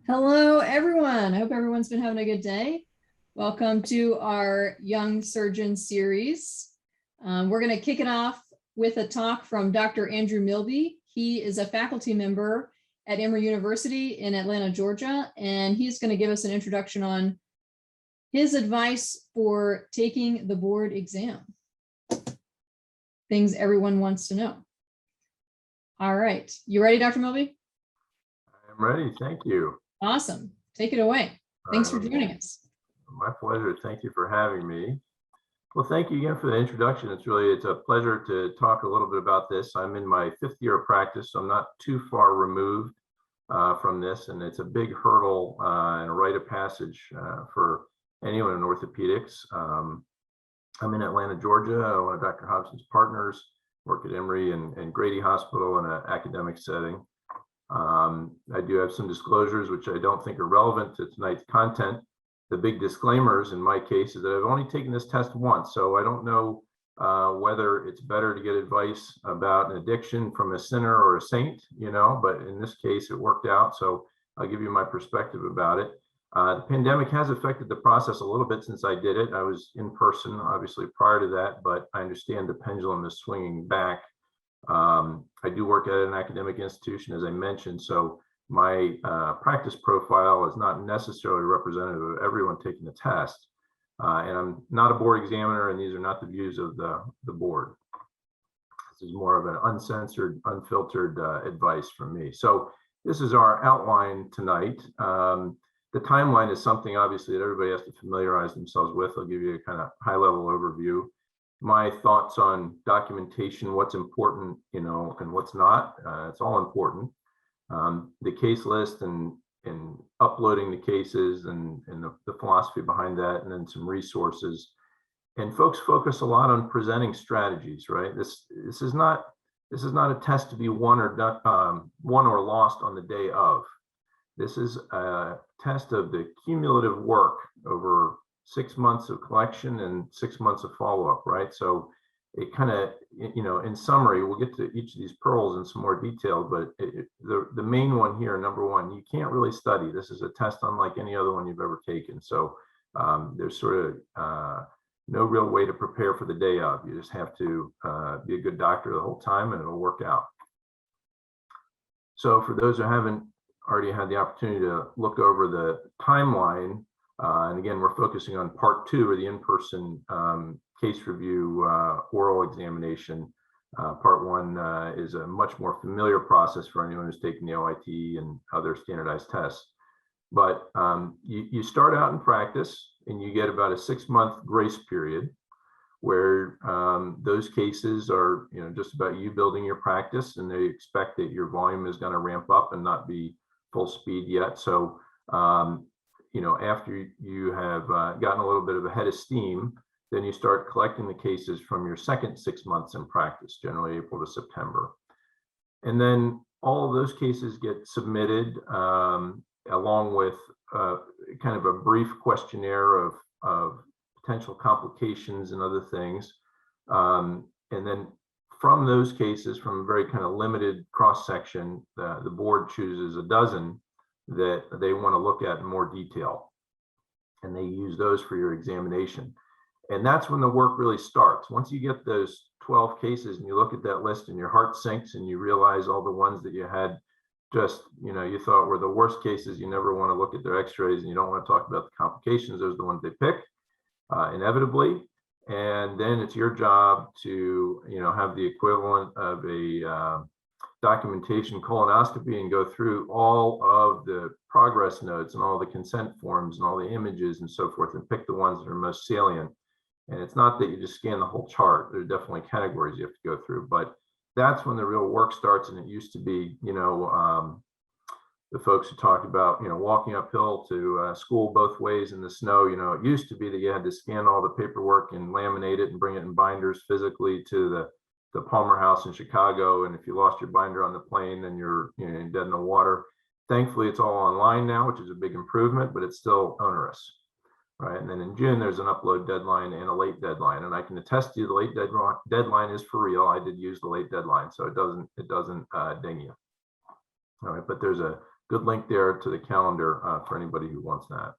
Hello, everyone. I hope everyone's been having a good day. Welcome to our Young Surgeon series. We're going to kick it off with a talk from Dr. Andrew MIlby. He is a faculty member at Emory University in Atlanta, Georgia, and he's going to give us an introduction on his advice for taking the board exam. Things everyone wants to know. All right. You ready, Dr. MIlby? I'm ready. Thank you. Awesome. Take it away. Thanks for joining us. My pleasure. Thank you for having me. Well, thank you again for the introduction. It's a pleasure to talk a little bit about this. I'm in my 5th year of practice, so I'm not too far removed from this, and it's a big hurdle and a rite of passage for anyone in orthopedics. I'm in Atlanta, Georgia. One of Dr. Hobson's partners, work at Emory and Grady Hospital in an academic setting. I do have some disclosures which I don't think are relevant to tonight's content. The big disclaimers in my case is that I've only taken this test once, so I don't know whether it's better to get advice about an addiction from a sinner or a saint, but in this case it worked out, so I'll give you my perspective about it. The pandemic has affected the process a little bit since I did it. I was in person, obviously, prior to that, but I understand the pendulum is swinging back. I do work at an academic institution, as I mentioned, so my practice profile is not necessarily representative of everyone taking the test. And I'm not a board examiner, and these are not the views of the board. This is more of an uncensored, unfiltered advice from me. So this is our outline tonight. The timeline is something, obviously, that everybody has to familiarize themselves with. I'll give you a kind of high-level overview. My thoughts on documentation, what's important, and what's not. It's all important. The case list and uploading the cases and the philosophy behind that, and then some resources. And folks focus a lot on presenting strategies, right? This is not a test to be won or lost on the day of. This is a test of the cumulative work over 6 months of collection and 6 months of follow-up, right? So it kind of, in summary, we'll get to each of these pearls in some more detail, but the main one here, number one, you can't really study. This is a test unlike any other one you've ever taken. So there's sort of no real way to prepare for the day of. You just have to be a good doctor the whole time, and it'll work out. So for those who haven't already had the opportunity to look over the timeline, and again, we're focusing on part 2 of the in-person case review oral examination. Part 1 is a much more familiar process for anyone who's taken the OIT and other standardized tests. But you start out in practice, and you get about a 6-month grace period where those cases are just about you building your practice, and they expect that your volume is going to ramp up and not be full speed yet. So after you have gotten a little bit of a head of steam, then you start collecting the cases from your second 6 months in practice, generally April to September. And then all of those cases get submitted along with kind of a brief questionnaire of potential complications and other things. And then from those cases, from a very kind of limited cross-section, the board chooses a dozen that they want to look at in more detail, and they use those for your examination. And that's when the work really starts. Once you get those 12 cases and you look at that list and your heart sinks and you realize all the ones that you had just, you thought were the worst cases, you never want to look at their x-rays and you don't want to talk about the complications. Those are the ones they pick, inevitably. And then it's your job to, have the equivalent of a documentation colonoscopy and go through all of the progress notes and all the consent forms and all the images and so forth and pick the ones that are most salient. And it's not that you just scan the whole chart. There are definitely categories you have to go through, but that's when the real work starts. And it used to be, the folks who talked about, walking uphill to school both ways in the snow, it used to be that you had to scan all the paperwork and laminate it and bring it in binders physically to the Palmer House in Chicago. And if you lost your binder on the plane, then you're dead in the water. Thankfully, it's all online now, which is a big improvement, but it's still onerous, right? And then in June, there's an upload deadline and a late deadline. And I can attest to you, the late deadline is for real. I did use the late deadline, so it doesn't ding you. All right, but there's a good link there to the calendar for anybody who wants that.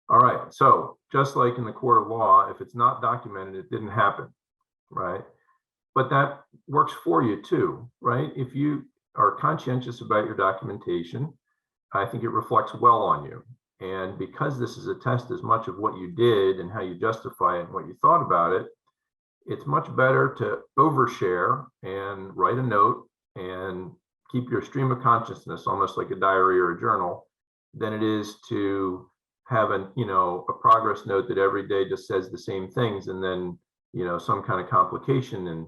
All right, so just like in the court of law, if it's not documented, it didn't happen, right? But that works for you too, right? If you are conscientious about your documentation, I think it reflects well on you. And because this is a test as much of what you did and how you justify it and what you thought about it, it's much better to overshare and write a note and keep your stream of consciousness almost like a diary or a journal than it is to have a progress note that every day just says the same things, and then some kind of complication, and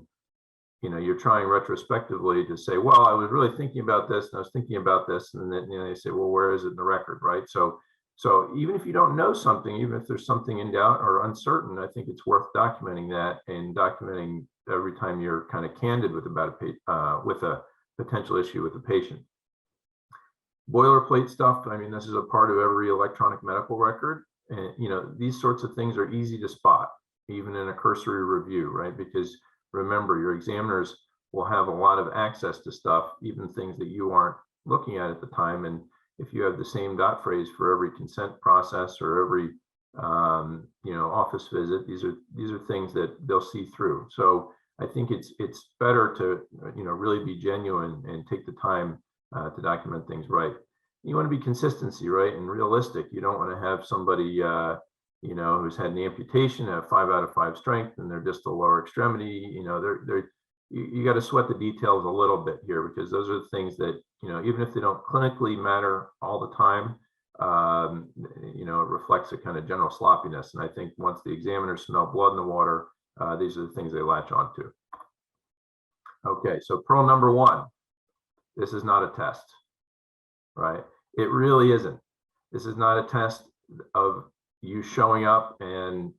you're trying retrospectively to say, well, I was really thinking about this and I was thinking about this, and then they say, well, where is it in the record, right? So even if you don't know something, even if there's something in doubt or uncertain, I think it's worth documenting that, and documenting every time you're kind of candid with a potential issue with the patient. Boilerplate stuff, I mean, this is a part of every electronic medical record, and these sorts of things are easy to spot even in a cursory review, right? Because remember, your examiners will have a lot of access to stuff, even things that you aren't looking at the time. And if you have the same dot phrase for every consent process or every office visit, these are things that they'll see through. So I think it's better to really be genuine and take the time to document things right. You want to be consistency, right, and realistic. You don't want to have somebody who's had an amputation at 5 out of 5 strength and they're distal lower extremity. You got to sweat the details a little bit here, because those are the things that even if they don't clinically matter all the time, it reflects a kind of general sloppiness. And I think once the examiners smell blood in the water, these are the things they latch onto. Okay, so pearl number 1. This is not a test, right? It really isn't. This is not a test of you showing up and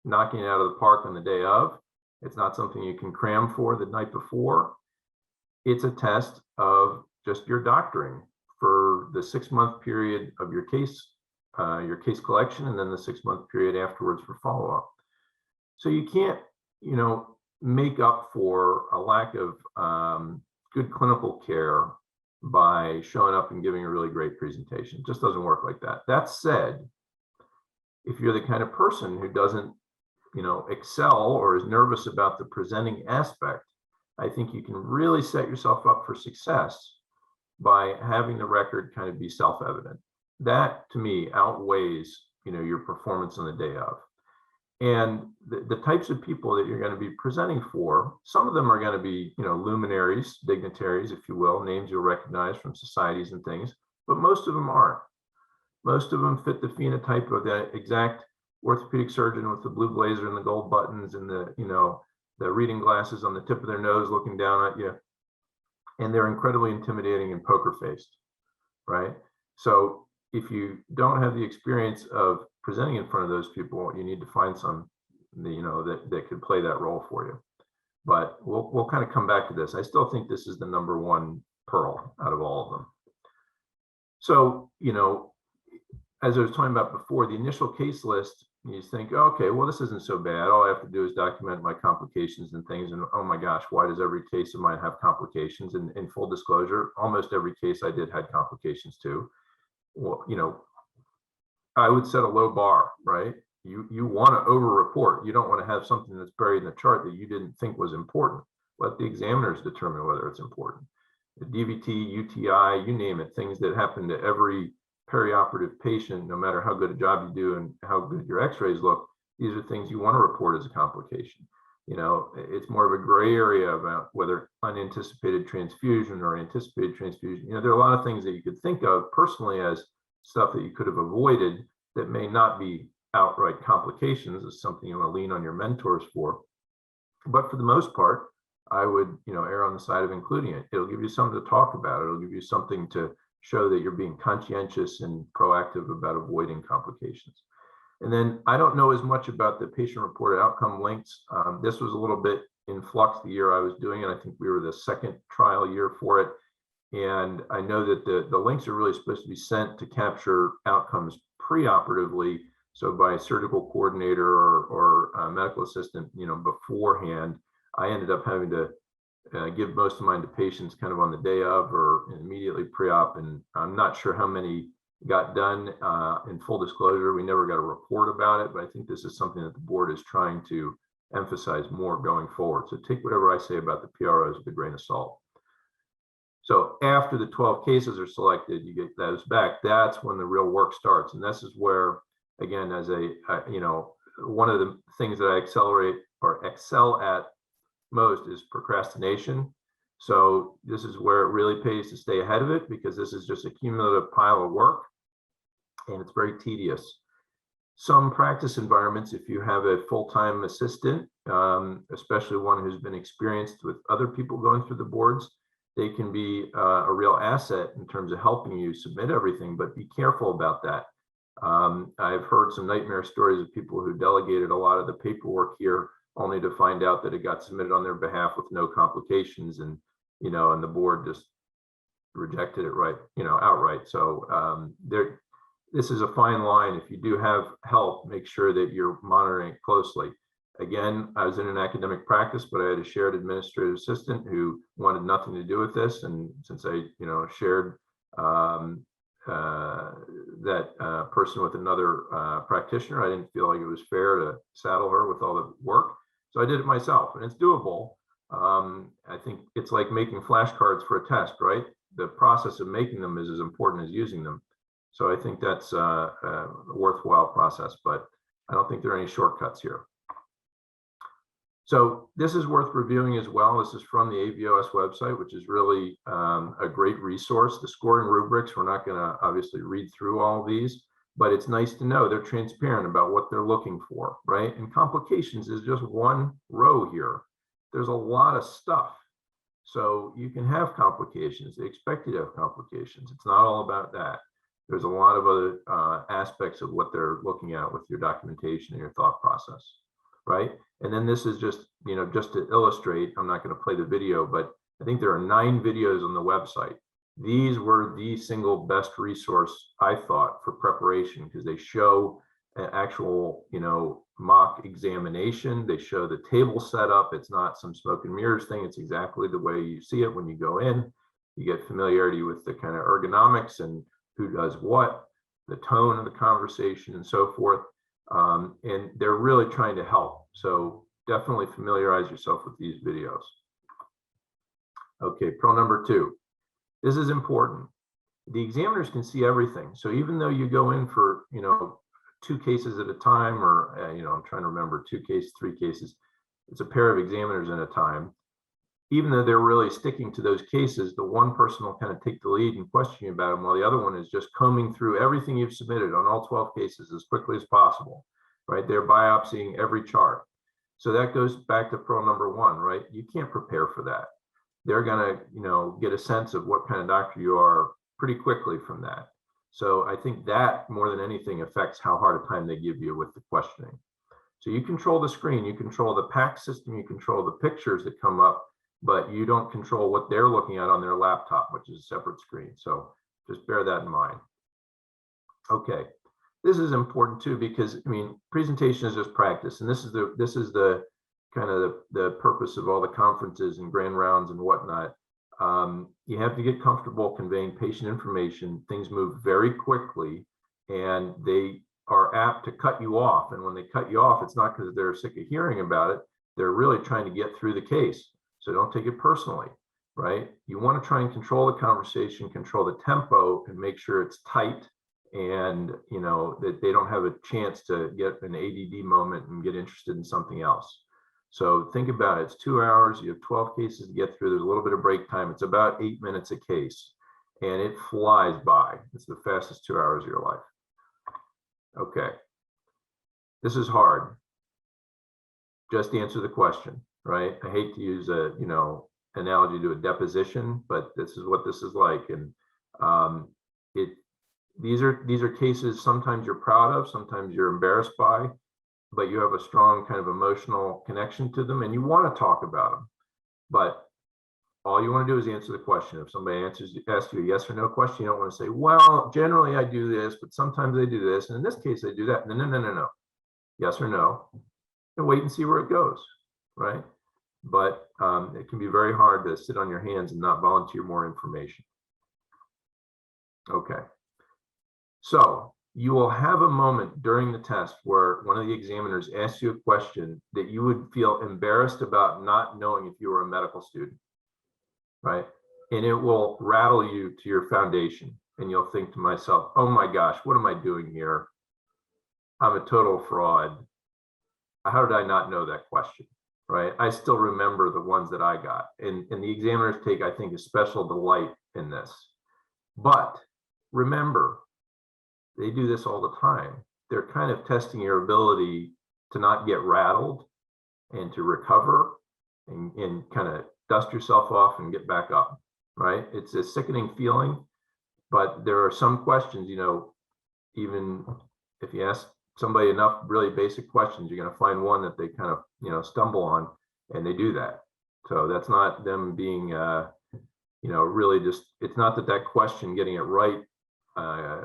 knocking it out of the park on the day of. It's not something you can cram for the night before. It's a test of just your doctoring for the 6-month period of your case collection, and then the 6-month period afterwards for follow-up. So you can't make up for a lack of good clinical care by showing up and giving a really great presentation. It just doesn't work like that. That said, if you're the kind of person who doesn't excel or is nervous about the presenting aspect, I think you can really set yourself up for success by having the record kind of be self-evident. That to me outweighs your performance on the day of. And the types of people that you're going to be presenting for, some of them are going to be luminaries, dignitaries, if you will, names you'll recognize from societies and things, but most of them aren't. Most of them fit the phenotype of that exact orthopedic surgeon with the blue blazer and the gold buttons and the reading glasses on the tip of their nose looking down at you. And they're incredibly intimidating and poker faced, right? So if you don't have the experience of presenting in front of those people, you need to find some that could play that role for you. But we'll kind of come back to this. I still think this is the number 1 pearl out of all of them. So as I was talking about before, the initial case list, you think, okay, well, this isn't so bad. All I have to do is document my complications and things. And oh my gosh, why does every case of mine have complications? And in full disclosure, almost every case I did had complications too. Well, I would set a low bar, right? You want to over-report. You don't want to have something that's buried in the chart that you didn't think was important. Let the examiners determine whether it's important. The DVT, UTI, you name it, things that happen to every perioperative patient, no matter how good a job you do and how good your x-rays look, these are things you want to report as a complication. It's more of a gray area about whether unanticipated transfusion or anticipated transfusion. There are a lot of things that you could think of personally as stuff that you could have avoided that may not be outright complications. Is something you want to lean on your mentors for. But for the most part, I would err on the side of including it. It'll give you something to talk about. It'll give you something to show that you're being conscientious and proactive about avoiding complications. And then I don't know as much about the patient-reported outcome links. This was a little bit in flux the year I was doing it. I think we were the 2nd trial year for it. And I know that the links are really supposed to be sent to capture outcomes preoperatively. So by a surgical coordinator or a medical assistant, beforehand. I ended up having to give most of mine to patients kind of on the day of or immediately pre-op, and I'm not sure how many got done. In full disclosure, we never got a report about it, but I think this is something that the board is trying to emphasize more going forward. So take whatever I say about the PROs with a grain of salt. So after the 12 cases are selected, you get those back. That's when the real work starts. And this is where, again, as one of the things that I excel at most is procrastination. So this is where it really pays to stay ahead of it, because this is just a cumulative pile of work and it's very tedious. Some practice environments, if you have a full-time assistant, especially one who's been experienced with other people going through the boards, they can be a real asset in terms of helping you submit everything, but be careful about that. I've heard some nightmare stories of people who delegated a lot of the paperwork here only to find out that it got submitted on their behalf with no complications, and and the board just rejected it outright. So this is a fine line. If you do have help, make sure that you're monitoring it closely. Again, I was in an academic practice, but I had a shared administrative assistant who wanted nothing to do with this. And since I, shared that person with another practitioner, I didn't feel like it was fair to saddle her with all the work. So I did it myself, and it's doable. I think it's like making flashcards for a test, right? The process of making them is as important as using them. So I think that's a worthwhile process, but I don't think there are any shortcuts here. So this is worth reviewing as well. This is from the AVOS website, which is really a great resource. The scoring rubrics, we're not going to obviously read through all of these, but it's nice to know they're transparent about what they're looking for, right? And complications is just one row here. There's a lot of stuff. So you can have complications. They expect you to have complications. It's not all about that. There's a lot of other aspects of what they're looking at with your documentation and your thought process, right? And then this is just, just to illustrate, I'm not going to play the video, but I think there are 9 videos on the website. These were the single best resource, I thought, for preparation, because they show an actual, mock examination. They show the table setup. It's not some smoke and mirrors thing. It's exactly the way you see it when you go in. You get familiarity with the kind of ergonomics and who does what, the tone of the conversation, and so forth. And they're really trying to help. So definitely familiarize yourself with these videos. Okay, pro number 2. This is important. The examiners can see everything. So even though you go in for, 2 cases at a time, or, I'm trying to remember, 2 cases, 3 cases, it's a pair of examiners at a time. Even though they're really sticking to those cases, the one person will kind of take the lead and question you about them, while the other one is just combing through everything you've submitted on all 12 cases as quickly as possible, right? They're biopsying every chart. So that goes back to pro number 1, right? You can't prepare for that. They're going to, get a sense of what kind of doctor you are pretty quickly from that. So I think that more than anything affects how hard a time they give you with the questioning. So you control the screen, you control the PAC system, you control the pictures that come up, but you don't control what they're looking at on their laptop, which is a separate screen. So just bear that in mind. Okay, this is important too, because presentation is just practice, and this is the kind of the purpose of all the conferences and grand rounds and whatnot. You have to get comfortable conveying patient information. Things move very quickly, and they are apt to cut you off. And when they cut you off, it's not because they're sick of hearing about it. They're really trying to get through the case. So don't take it personally, right? You want to try and control the conversation, control the tempo, and make sure it's tight, and that they don't have a chance to get an ADD moment and get interested in something else. So think about it. It's 2 hours. You have 12 cases to get through. There's a little bit of break time. It's about 8 minutes a case, and it flies by. It's the fastest 2 hours of your life. Okay. This is hard. Just answer the question, right? I hate to use a, analogy to a deposition, but this is what this is like. And these are cases sometimes you're proud of, sometimes you're embarrassed by, but you have a strong kind of emotional connection to them, and you want to talk about them. But all you want to do is answer the question. If somebody asks you a yes or no question, you don't want to say, well, generally I do this, but sometimes I do this, and in this case I do that. No. Yes or no, and wait and see where it goes, right? but it can be very hard to sit on your hands and not volunteer more information. Okay. So you will have a moment during the test where one of the examiners asks you a question that you would feel embarrassed about not knowing if you were a medical student, right? And it will rattle you to your foundation. And you'll think to myself, oh my gosh, what am I doing here? I'm a total fraud. How did I not know that question, right? I still remember the ones that I got. And the examiners take, I think, a special delight in this. But remember, they do this all the time. They're kind of testing your ability to not get rattled and to recover and kind of dust yourself off and get back up, right? It's a sickening feeling, but there are some questions, you know, even if you ask somebody enough really basic questions, you're going to find one that they kind of, you know, stumble on, and they do that. So that's not them being, you know, really just, it's not that that question, getting it right,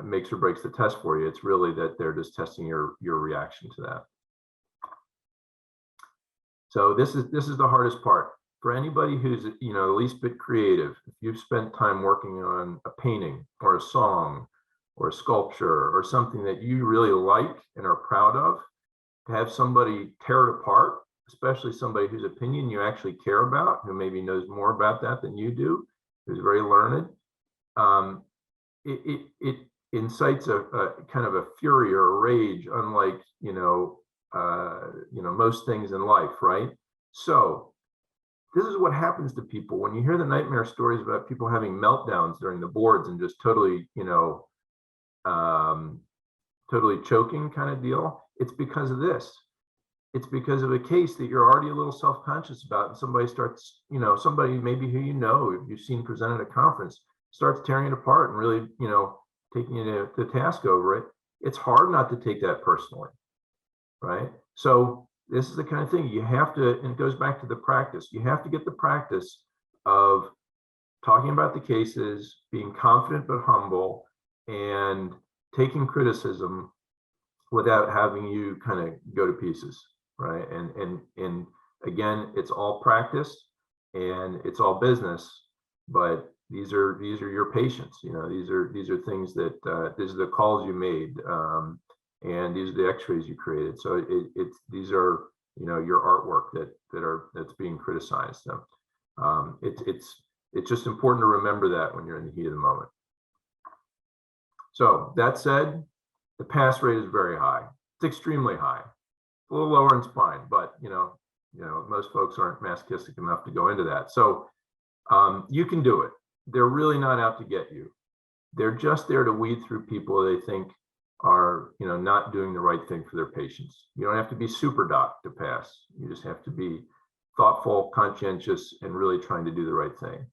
makes or breaks the test for you. It's really that they're just testing your reaction to that. So this is the hardest part for anybody who's, you know, the least bit creative. If you've spent time working on a painting or a song or a sculpture or something that you really like and are proud of, to have somebody tear it apart, especially somebody whose opinion you actually care about, who maybe knows more about that than you do, who's very learned, it incites a kind of a fury or a rage, unlike, you know, most things in life, right? So this is what happens to people when you hear the nightmare stories about people having meltdowns during the boards and just totally, you know, totally choking kind of deal. It's because of this. It's because of a case that you're already a little self-conscious about, and somebody starts, you know, somebody maybe who you know, you've seen present at a conference, starts tearing it apart and really, you know, taking you to task over it. It's hard not to take that personally, right? So this is the kind of thing you have to, and it goes back to the practice. You have to get the practice of talking about the cases, being confident but humble, and taking criticism without having you kind of go to pieces, right? And again, it's all practice and it's all business, but these are your patients. You know, these are things that these are the calls you made, and these are the X-rays you created. So these are, you know, your artwork that's being criticized. It's just important to remember that when you're in the heat of the moment. So that said, the pass rate is very high. It's extremely high. A little lower in spine, but you know, most folks aren't masochistic enough to go into that. So you can do it. They're really not out to get you. They're just there to weed through people they think are, you know, not doing the right thing for their patients. You don't have to be super doc to pass. You just have to be thoughtful, conscientious, and really trying to do the right thing.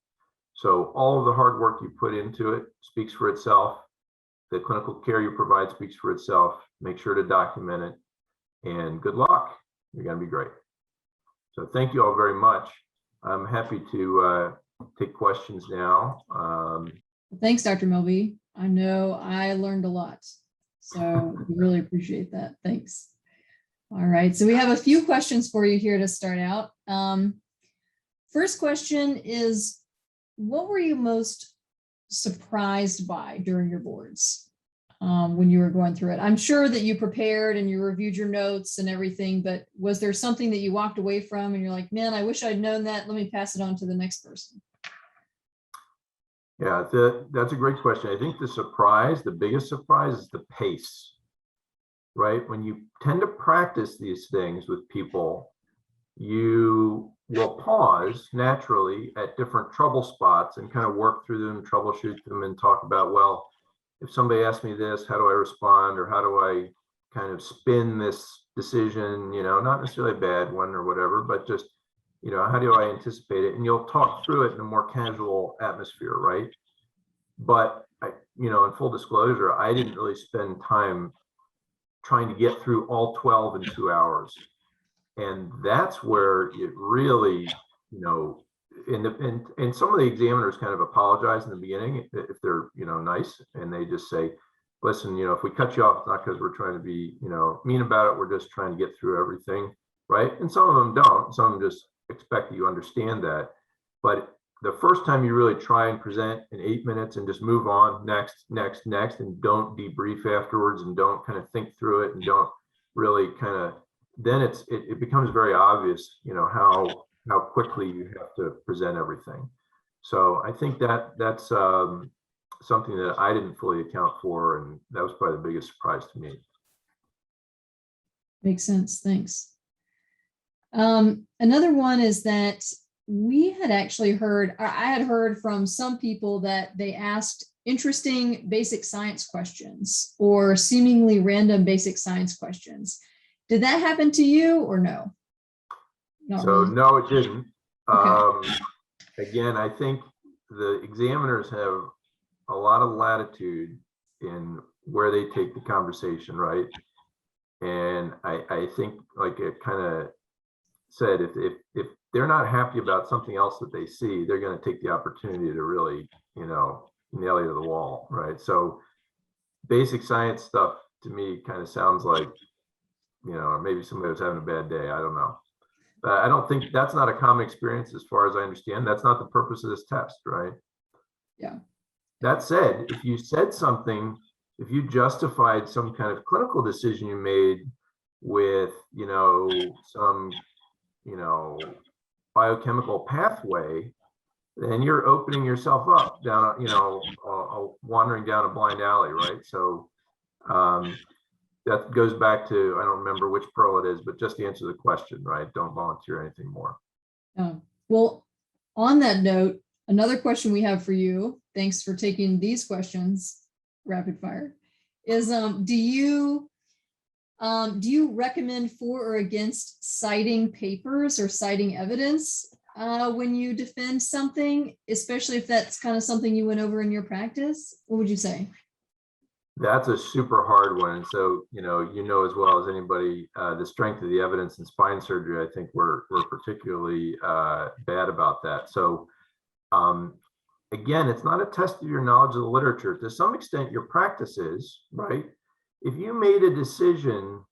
So all of the hard work you put into it speaks for itself. The clinical care you provide speaks for itself. Make sure to document it, and good luck. You're going to be great. So thank you all very much. I'm happy to take questions now. Thanks, Dr. MIlby. I know I learned a lot, so really appreciate that. Thanks. All right, so we have a few questions for you here to start out. First question is, what were you most surprised by during your boards when you were going through it? I'm sure that you prepared and you reviewed your notes and everything, but was there something that you walked away from and you're like, man, I wish I'd known that. Let me pass it on to the next person. Yeah, that's a great question. I think the biggest surprise is the pace, right? When you tend to practice these things with people, you will pause naturally at different trouble spots and kind of work through them, troubleshoot them, and talk about, well, if somebody asks me this, how do I respond, or how do I kind of spin this decision, you know, not necessarily a bad one or whatever, but just, you know, how do I anticipate it? And you'll talk through it in a more casual atmosphere, right? But, you know, in full disclosure, I didn't really spend time trying to get through all 12 in 2 hours. And that's where it really, you know, and some of the examiners kind of apologize in the beginning if they're, you know, nice, and they just say, listen, you know, if we cut you off, it's not because we're trying to be, you know, mean about it. We're just trying to get through everything, right? And some of them don't. Some of them just expect that you understand that. But the first time you really try and present in 8 minutes and just move on, next, and don't debrief afterwards and don't kind of think through it and don't really kind of, then it becomes very obvious, how quickly you have to present everything. So I think that's something that I didn't fully account for, and that was probably the biggest surprise to me. Makes sense. Thanks. Another one is that we had actually heard, I had heard from some people that they asked interesting basic science questions or seemingly random basic science questions. Did that happen to you or no? Not So really? no, it didn't. Okay. Again, I think the examiners have a lot of latitude in where they take the conversation, right? And I think, like it kind of said, if they're not happy about something else that they see, they're going to take the opportunity to really, nail you to the wall, right? So basic science stuff to me kind of sounds like, maybe somebody was having a bad day. I don't know. I don't think that's not a common experience as far as I understand. That's not the purpose of this test, right? Yeah. That said, if you said something, if you justified some kind of clinical decision you made with, some, biochemical pathway, then you're opening yourself up down, wandering down a blind alley, right? So that goes back to, I don't remember which pearl it is, but just to answer the question, right? Don't volunteer anything more. Well, on that note, another question we have for you, thanks for taking these questions rapid fire, is do you recommend for or against citing papers or citing evidence when you defend something, especially if that's kind of something you went over in your practice? What would you say? That's a super hard one. So, as well as anybody, the strength of the evidence in spine surgery, I think we're particularly bad about that. So, again, it's not a test of your knowledge of the literature. To some extent, your practice is, right? If you made a decision,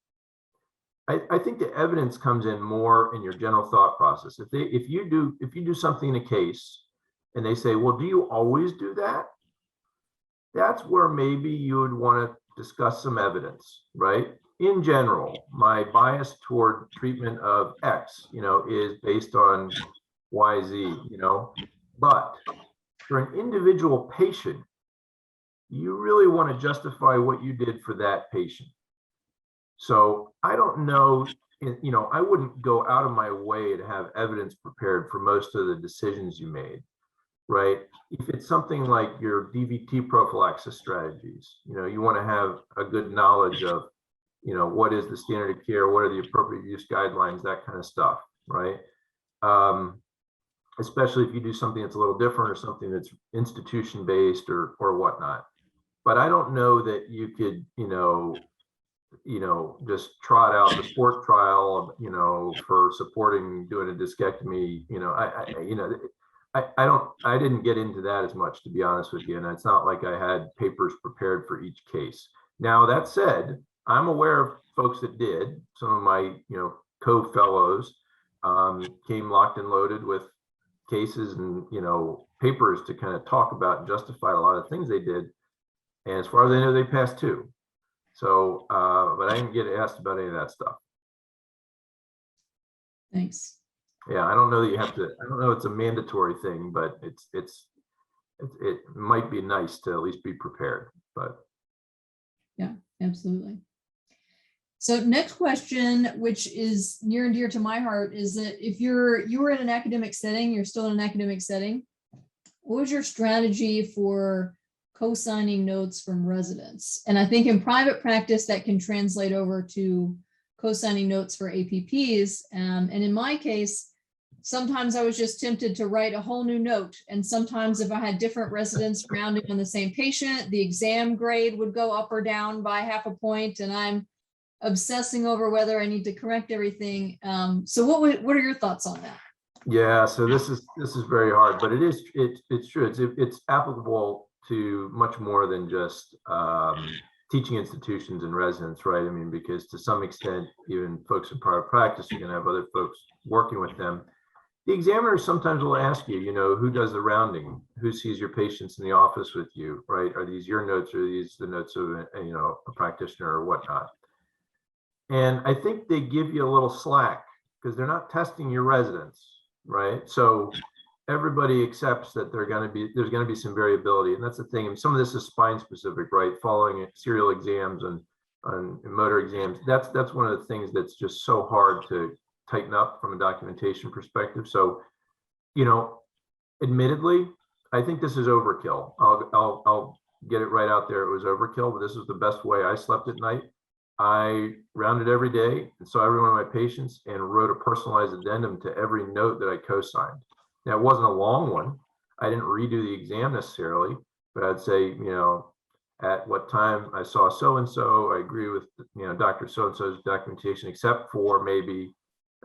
I think the evidence comes in more in your general thought process. If you do something in a case and they say, well, do you always do that? That's where maybe you would want to discuss some evidence, right? In general, my bias toward treatment of X, is based on Y, Z, but for an individual patient, you really want to justify what you did for that patient. So I don't know, I wouldn't go out of my way to have evidence prepared for most of the decisions you made, right? If it's something like your DVT prophylaxis strategies, you want to have a good knowledge of, what is the standard of care, what are the appropriate use guidelines, that kind of stuff, right? Especially if you do something that's a little different or something that's institution-based or whatnot. But I don't know that you could, just trot out the sport trial, for supporting doing a discectomy. I didn't get into that as much, to be honest with you. And it's not like I had papers prepared for each case. Now, that said, I'm aware of folks that did. Some of my, co-fellows came locked and loaded with cases and, papers to kind of talk about and justify a lot of things they did. And as far as I know, they passed too. So, but I didn't get asked about any of that stuff. Thanks. Yeah, I don't know that you have to. I don't know it's a mandatory thing, but it might be nice to at least be prepared. But yeah, absolutely. So next question, which is near and dear to my heart, is that if you were in an academic setting, you're still in an academic setting, what was your strategy for co-signing notes from residents? And I think in private practice that can translate over to co-signing notes for APPs. And in my case, sometimes I was just tempted to write a whole new note. And sometimes if I had different residents rounding on the same patient, the exam grade would go up or down by half a point. And I'm obsessing over whether I need to correct everything. So what are your thoughts on that? yeah, so this is very hard, but it's true. It's applicable to much more than just teaching institutions and residents, right? I mean, because to some extent, even folks in private practice, you're going to have other folks working with them. The examiners sometimes will ask you, who does the rounding, who sees your patients in the office with you, right? Are these your notes, or are these the notes of a practitioner or whatnot? And I think they give you a little slack because they're not testing your residents, right? So everybody accepts that there's going to be some variability, and that's the thing. And some of this is spine specific, right? Following serial exams and motor exams. That's one of the things that's just so hard to tighten up from a documentation perspective. So, admittedly, I think this is overkill. I'll get it right out there. It was overkill, but this is the best way I slept at night. I rounded every day and saw every one of my patients and wrote a personalized addendum to every note that I co-signed. Now, it wasn't a long one. I didn't redo the exam necessarily, but I'd say, at what time I saw so-and-so, I agree with, Dr. So-and-so's documentation, except for maybe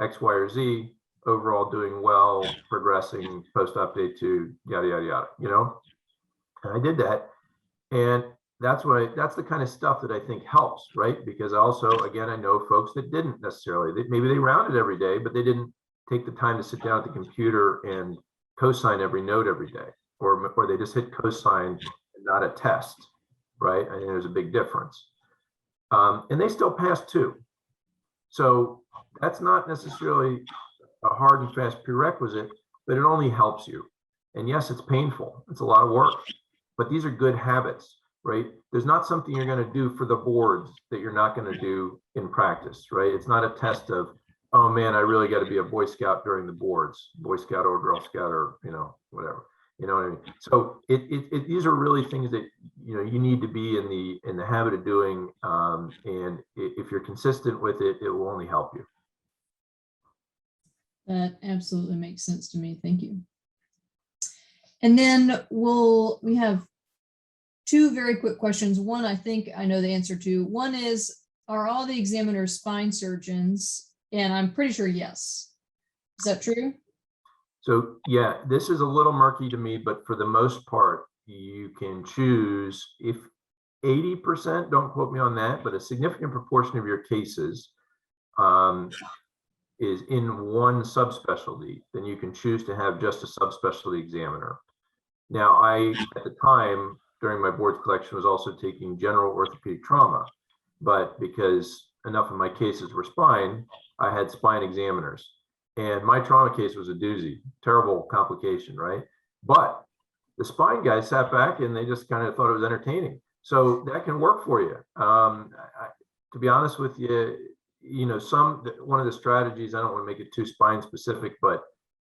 X, Y, or Z, overall doing well, progressing, post-op day 2, yada, yada, yada, And I did that. And that's the kind of stuff that I think helps, right? Because also, again, I know folks that didn't necessarily, maybe they rounded every day, but they didn't take the time to sit down at the computer and cosign every note every day, or they just hit cosign and not a test, right? I think there's a big difference. And they still passed too. So that's not necessarily a hard and fast prerequisite, but it only helps you. And yes, it's painful. It's a lot of work, but these are good habits, right? There's not something you're going to do for the boards that you're not going to do in practice, right? It's not a test of, oh man, I really got to be a Boy Scout during the boards, Boy Scout or Girl Scout, or, whatever. You know what I mean? So these are really things that you need to be in the habit of doing, and if you're consistent with it, it will only help you. That absolutely makes sense to me. Thank you. And then we have 2 very quick questions. One, I think I know the answer to. One is, are all the examiners spine surgeons? And I'm pretty sure yes. Is that true? So yeah, this is a little murky to me, but for the most part, you can choose. If 80%, don't quote me on that, but a significant proportion of your cases is in one subspecialty, then you can choose to have just a subspecialty examiner. Now, at the time, during my board's collection, was also taking general orthopedic trauma, but because enough of my cases were spine, I had spine examiners. And my trauma case was a doozy, terrible complication, right? But the spine guys sat back and they just kind of thought it was entertaining. So that can work for you. To be honest with you, one of the strategies, I don't want to make it too spine specific, but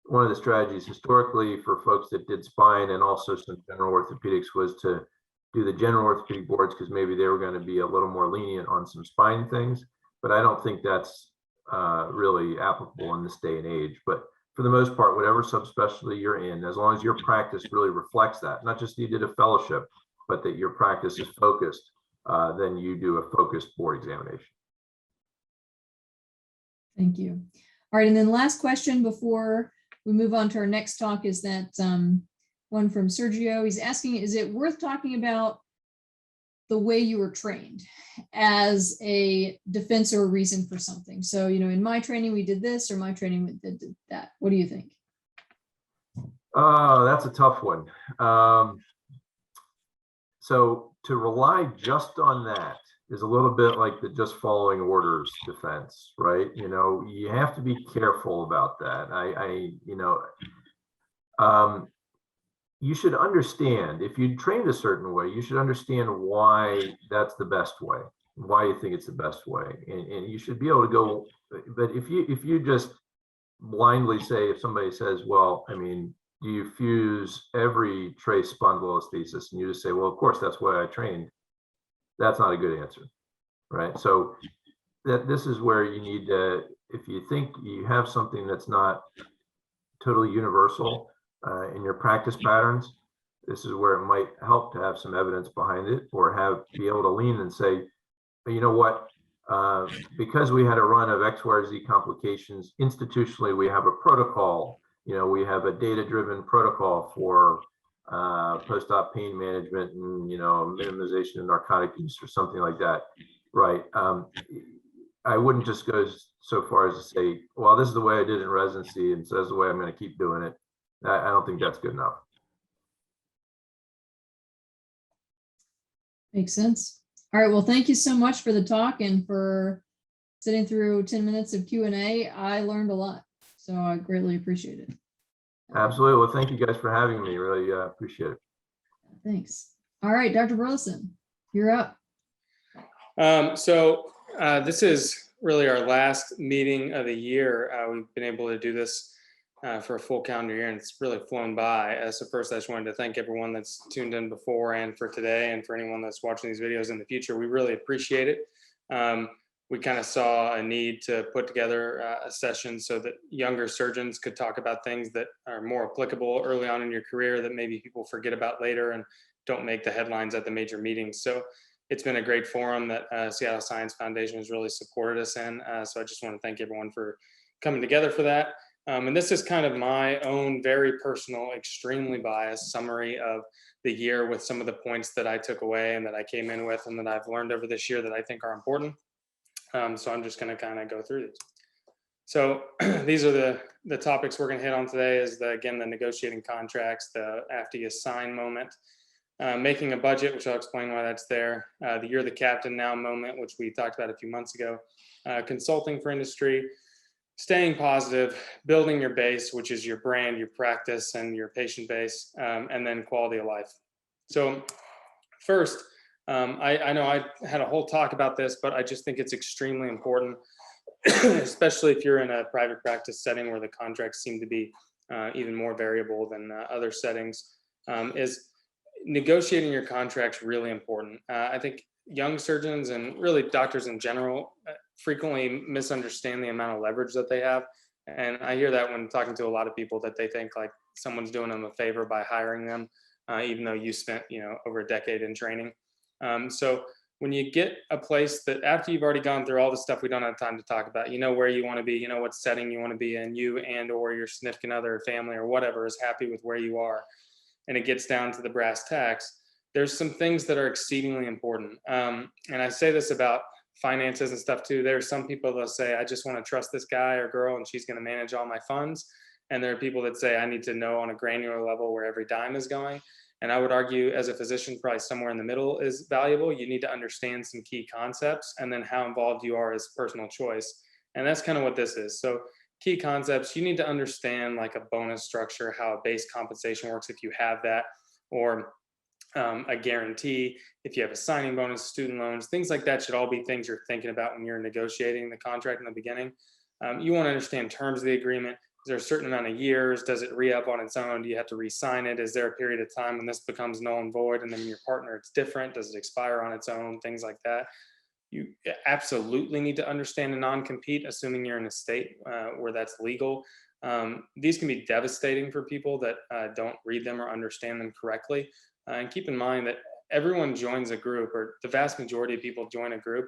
one of the strategies historically for folks that did spine and also some general orthopedics was to do the general orthopedic boards, because maybe they were going to be a little more lenient on some spine things. But I don't think that's really applicable in this day and age. But for the most part, whatever subspecialty you're in, as long as your practice really reflects that, not just you did a fellowship, but that your practice is focused, then you do a focused board examination. Thank you. All right, and then last question before we move on to our next talk is that one from Sergio. He's asking, is it worth talking about the way you were trained as a defense or a reason for something? So, in my training, we did this, or my training, we did that. What do you think? That's a tough one. So to rely just on that is a little bit like the just following orders defense, right? You have to be careful about that. You should understand, if you trained a certain way, you should understand why that's the best way, why you think it's the best way. And you should be able to go, but if you just blindly say, if somebody says, well, do you fuse every trace spondylolisthesis? And you just say, well, of course, that's why I trained. That's not a good answer, right? So this is where you need to, if you think you have something that's not totally universal in your practice patterns, this is where it might help to have some evidence behind it, or be able to lean and say, you know what, because we had a run of X, Y, or Z complications, institutionally, we have a protocol, we have a data-driven protocol for post-op pain management and, minimization of narcotic use or something like that, right? I wouldn't just go so far as to say, well, this is the way I did in residency, and so that's the way I'm going to keep doing it. I don't think that's good enough. Makes sense. All right. Well, thank you so much for the talk and for sitting through 10 minutes of Q&A. I learned a lot, so I greatly appreciate it. Absolutely. Well, thank you guys for having me. Really appreciate it. Thanks. All right, Dr. Burleson, you're up. This is really our last meeting of the year. We've been able to do this for a full calendar year, and it's really flown by. So first, I just wanted to thank everyone that's tuned in before and for today, and for anyone that's watching these videos in the future. We really appreciate it. We kind of saw a need to put together a session so that younger surgeons could talk about things that are more applicable early on in your career that maybe people forget about later and don't make the headlines at the major meetings. So it's been a great forum that Seattle Science Foundation has really supported us in. So I just want to thank everyone for coming together for that. And this is kind of my own very personal, extremely biased summary of the year with some of the points that I took away and that I came in with and that I've learned over this year that I think are important. So I'm just going to kind of go through these. So these are the topics we're going to hit on today is again, the negotiating contracts, the after you sign moment, making a budget, which I'll explain why that's there, the You're the Captain now moment, which we talked about a few months ago, consulting for industry, staying positive, building your base, which is your brand, your practice, and your patient base, and then quality of life. So first, I know I had a whole talk about this, but I just think it's extremely important, especially if you're in a private practice setting where the contracts seem to be even more variable than other settings, is negotiating your contracts really important. I think young surgeons and really doctors in general frequently misunderstand the amount of leverage that they have. And I hear that when talking to a lot of people that they think like someone's doing them a favor by hiring them, even though you spent, over a decade in training. So when you get a place that after you've already gone through all the stuff we don't have time to talk about, you know where you want to be, you know what setting you want to be in, you and or your significant other or family or whatever is happy with where you are, and it gets down to the brass tacks, there's some things that are exceedingly important. And I say this about finances and stuff too. There are some people that say, I just want to trust this guy or girl and she's going to manage all my funds. And there are people that say, I need to know on a granular level where every dime is going. And I would argue as a physician, probably somewhere in the middle is valuable. You need to understand some key concepts and then how involved you are is personal choice. And that's kind of what this is. So key concepts, you need to understand like a bonus structure, how a base compensation works if you have that, or a guarantee, if you have a signing bonus, student loans, things like that should all be things you're thinking about when you're negotiating the contract in the beginning. You want to understand terms of the agreement. Is there a certain amount of years? Does it re-up on its own? Do you have to re-sign it? Is there a period of time when this becomes null and void? And then your partner, it's different. Does it expire on its own? Things like that. You absolutely need to understand a non-compete, assuming you're in a state where that's legal. These can be devastating for people that don't read them or understand them correctly. And keep in mind that everyone joins a group, or the vast majority of people join a group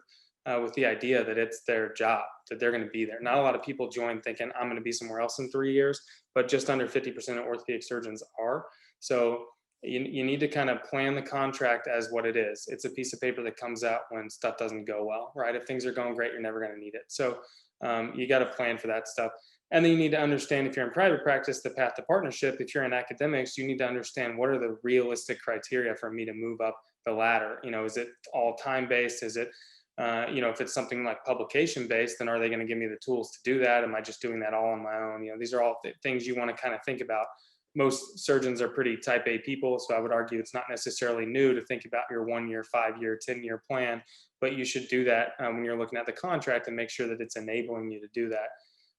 with the idea that it's their job, that they're going to be there. Not a lot of people join thinking I'm going to be somewhere else in 3 years, but just under 50% of orthopedic surgeons are. So you need to kind of plan the contract as what it is. It's a piece of paper that comes out when stuff doesn't go well, right? If things are going great, you're never going to need it. So you got to plan for that stuff. And then you need to understand, if you're in private practice, the path to partnership. If you're in academics, you need to understand what are the realistic criteria for me to move up the ladder. Is it all time-based? Is it, if it's something like publication-based, then are they going to give me the tools to do that? Am I just doing that all on my own? These are all things you want to kind of think about. Most surgeons are pretty type A people, so I would argue it's not necessarily new to think about your 1 year, 5 year, 10-year plan, but you should do that when you're looking at the contract and make sure that it's enabling you to do that.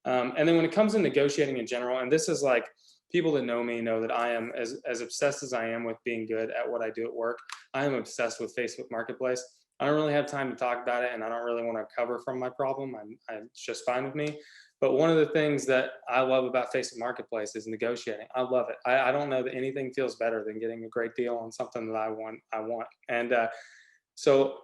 And then when it comes to negotiating in general, and this is like, people that know me know that I am as obsessed as I am with being good at what I do at work. I am obsessed with Facebook Marketplace. I don't really have time to talk about it, and I don't really want to cover from my problem. It's just fine with me. But one of the things that I love about Facebook Marketplace is negotiating. I love it. I don't know that anything feels better than getting a great deal on something that I want. And so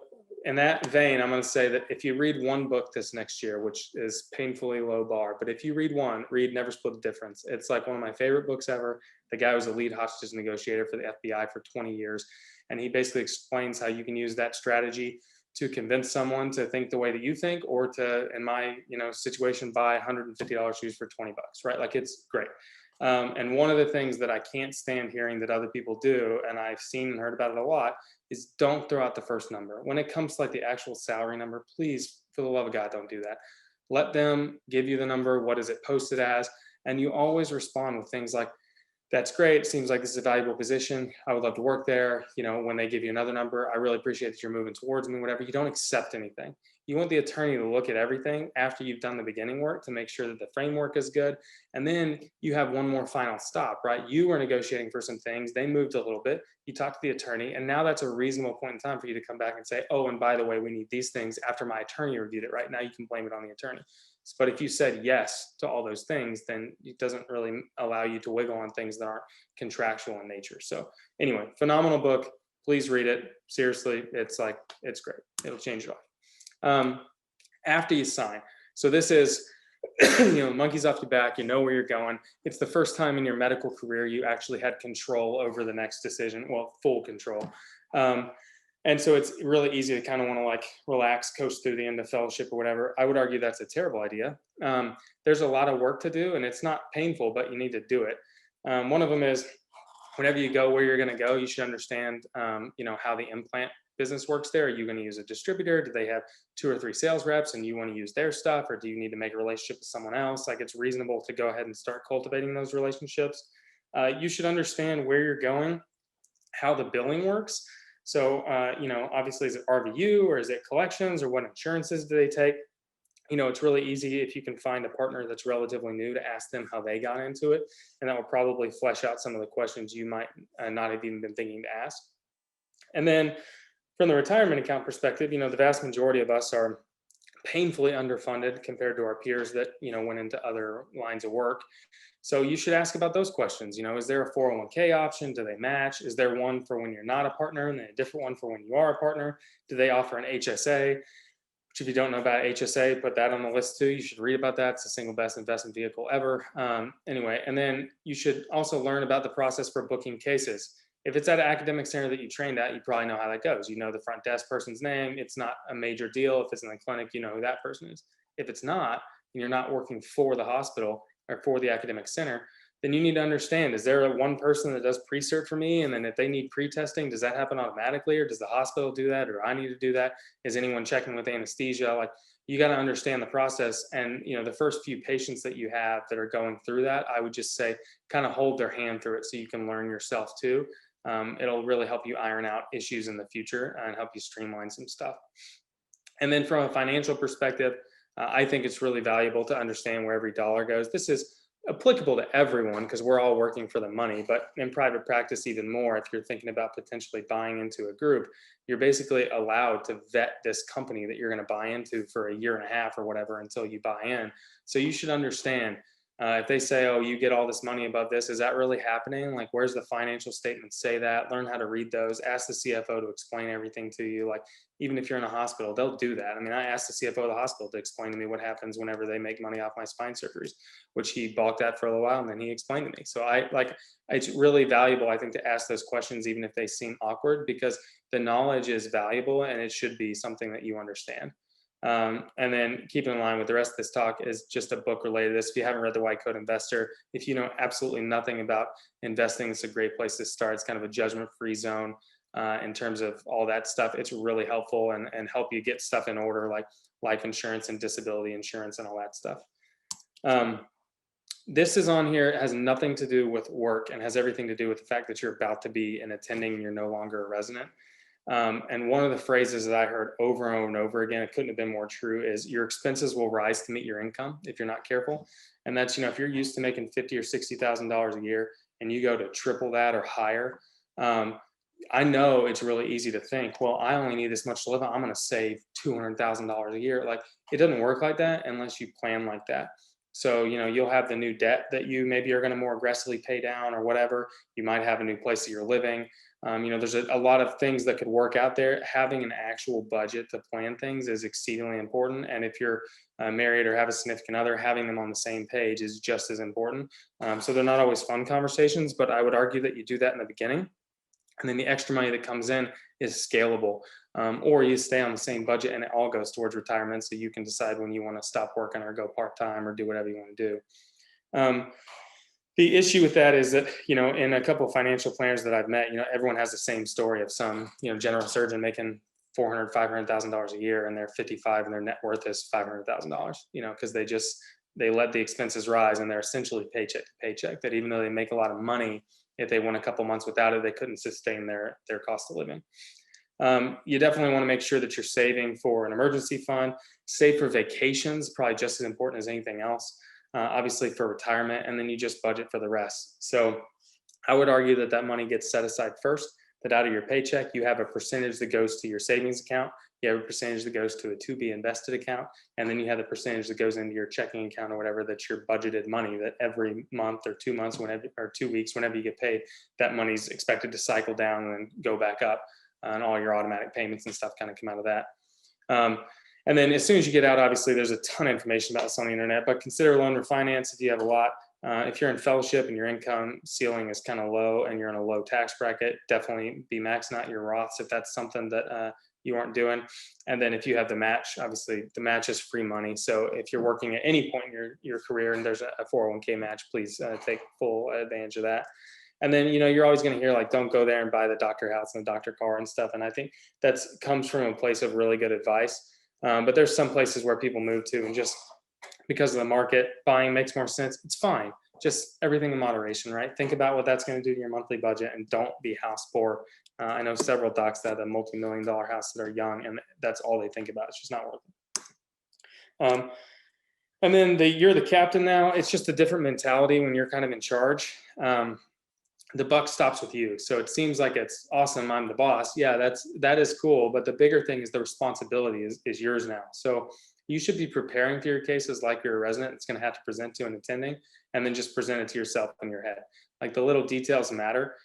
in that vein, I'm going to say that if you read one book this next year, which is painfully low bar, but if you read Never Split the Difference. It's like one of my favorite books ever. The guy was the lead hostage negotiator for the FBI for 20 years. And he basically explains how you can use that strategy to convince someone to think the way that you think, or to, in my situation, buy $150 shoes for 20 bucks, right? Like, it's great. And one of the things that I can't stand hearing that other people do, and I've seen and heard about it a lot, is don't throw out the first number. When it comes to like the actual salary number, please, for the love of God, don't do that. Let them give you the number. What is it posted as? And you always respond with things like, that's great. Seems like this is a valuable position. I would love to work there. When they give you another number, I really appreciate that you're moving towards me, whatever. You don't accept anything. You want the attorney to look at everything after you've done the beginning work to make sure that the framework is good. And then you have one more final stop, right? You were negotiating for some things. They moved a little bit. You talk to the attorney, and now that's a reasonable point in time for you to come back and say, oh, and by the way, we need these things after my attorney reviewed it, right? Now you can blame it on the attorney. But if you said yes to all those things, then it doesn't really allow you to wiggle on things that aren't contractual in nature. So anyway, phenomenal book. Please read it. Seriously, it's great. It'll change your life. After you sign. So this is, monkeys off your back, you know where you're going. It's the first time in your medical career you actually had control over the next decision, well, full control. And so it's really easy to kind of want to like relax, coast through the end of fellowship or whatever. I would argue that's a terrible idea. There's a lot of work to do, and it's not painful, but you need to do it. One of them is whenever you go where you're going to go, you should understand, how the implant business works there. Are you going to use a distributor? Do they have 2 or 3 sales reps and you want to use their stuff? Or do you need to make a relationship with someone else? Like, it's reasonable to go ahead and start cultivating those relationships. You should understand where you're going, how the billing works. So, obviously, is it RVU or is it collections, or what insurances do they take? It's really easy if you can find a partner that's relatively new to ask them how they got into it. And that will probably flesh out some of the questions you might not have even been thinking to ask. And then from the retirement account perspective, the vast majority of us are painfully underfunded compared to our peers that, went into other lines of work. So you should ask about those questions. Is there a 401k option? Do they match? Is there one for when you're not a partner and then a different one for when you are a partner? Do they offer an HSA? Which, if you don't know about HSA, put that on the list too. You should read about that. It's the single best investment vehicle ever. Anyway, and then you should also learn about the process for booking cases. If it's at an academic center that you trained at, you probably know how that goes. You know the front desk person's name. It's not a major deal. If it's in the clinic, you know who that person is. If it's not, and you're not working for the hospital or for the academic center, then you need to understand, is there one person that does pre-cert for me? And then if they need pre-testing, does that happen automatically, or does the hospital do that, or I need to do that? Is anyone checking with anesthesia? Like, you got to understand the process. And, the first few patients that you have that are going through that, I would just say, kind of hold their hand through it so you can learn yourself too. It'll really help you iron out issues in the future and help you streamline some stuff. And then from a financial perspective, I think it's really valuable to understand where every dollar goes. This is applicable to everyone because we're all working for the money, but in private practice, even more, if you're thinking about potentially buying into a group, you're basically allowed to vet this company that you're going to buy into for a year and a half or whatever until you buy in. So you should understand, if they say, oh, you get all this money above this, is that really happening? Like, where's the financial statements say that? Learn how to read those. Ask the CFO to explain everything to you. Like, even if you're in a hospital, they'll do that. I mean, I asked the CFO of the hospital to explain to me what happens whenever they make money off my spine surgeries, which he balked at for a little while, and then he explained to me. So it's really valuable, I think, to ask those questions, even if they seem awkward, because the knowledge is valuable and it should be something that you understand. And then keeping in line with the rest of this talk is just a book related to this. If you haven't read The White Coat Investor, if you know absolutely nothing about investing, it's a great place to start. It's kind of a judgment-free zone in terms of all that stuff. It's really helpful and help you get stuff in order, like life insurance and disability insurance and all that stuff. This is on here. It has nothing to do with work and has everything to do with the fact that you're about to be an attending and you're no longer a resident. And one of the phrases that I heard over and over again, it couldn't have been more true, is your expenses will rise to meet your income if you're not careful. And that's, if you're used to making $50,000 or $60,000 a year and you go to triple that or higher, I know it's really easy to think, well, I only need this much to live on. I'm going to save $200,000 a year. Like, it doesn't work like that unless you plan like that. So, you'll have the new debt that you maybe are going to more aggressively pay down or whatever. You might have a new place that you're living. There's a lot of things that could work out there. Having an actual budget to plan things is exceedingly important. And if you're married or have a significant other, having them on the same page is just as important. So they're not always fun conversations, but I would argue that you do that in the beginning. And then the extra money that comes in is scalable, or you stay on the same budget and it all goes towards retirement. So you can decide when you want to stop working or go part-time or do whatever you want to do. The issue with that is that, in a couple of financial planners that I've met, everyone has the same story of some, general surgeon making $400,000, $500,000 a year, and they're 55 and their net worth is $500,000, because they let the expenses rise and they're essentially paycheck to paycheck, that even though they make a lot of money, if they went a couple months without it, they couldn't sustain their cost of living. You definitely want to make sure that you're saving for an emergency fund, save for vacations, probably just as important as anything else. Obviously for retirement, and then you just budget for the rest. So I would argue that that money gets set aside first, that out of your paycheck, you have a percentage that goes to your savings account, you have a percentage that goes to a to-be invested account, and then you have the percentage that goes into your checking account or whatever, that's your budgeted money, that every month or 2 months, whenever, or 2 weeks, whenever you get paid, that money's expected to cycle down and then go back up, and all your automatic payments and stuff kind of come out of that. And then as soon as you get out, obviously there's a ton of information about this on the internet, but consider loan refinance if you have a lot. If you're in fellowship and your income ceiling is kind of low and you're in a low tax bracket, definitely be maxing out your Roths if that's something that you aren't doing. And then if you have the match, obviously the match is free money. So if you're working at any point in your career and there's a 401k match, please take full advantage of that. And then, you're always going to hear like, don't go there and buy the doctor house and the doctor car and stuff. And I think that comes from a place of really good advice. But there's some places where people move to, and just because of the market, buying makes more sense. It's fine. Just everything in moderation, right? Think about what that's going to do to your monthly budget, and don't be house poor. I know several docs that have a multi-million-dollar house that are young, and that's all they think about. It's just not worth it. And then You're the Captain now. It's just a different mentality when you're kind of in charge. The buck stops with you. So it seems like it's awesome, I'm the boss. Yeah, that is cool. But the bigger thing is the responsibility is yours now. So you should be preparing for your cases like you're a resident that's going to have to present to an attending, and then just present it to yourself in your head. Like the little details matter.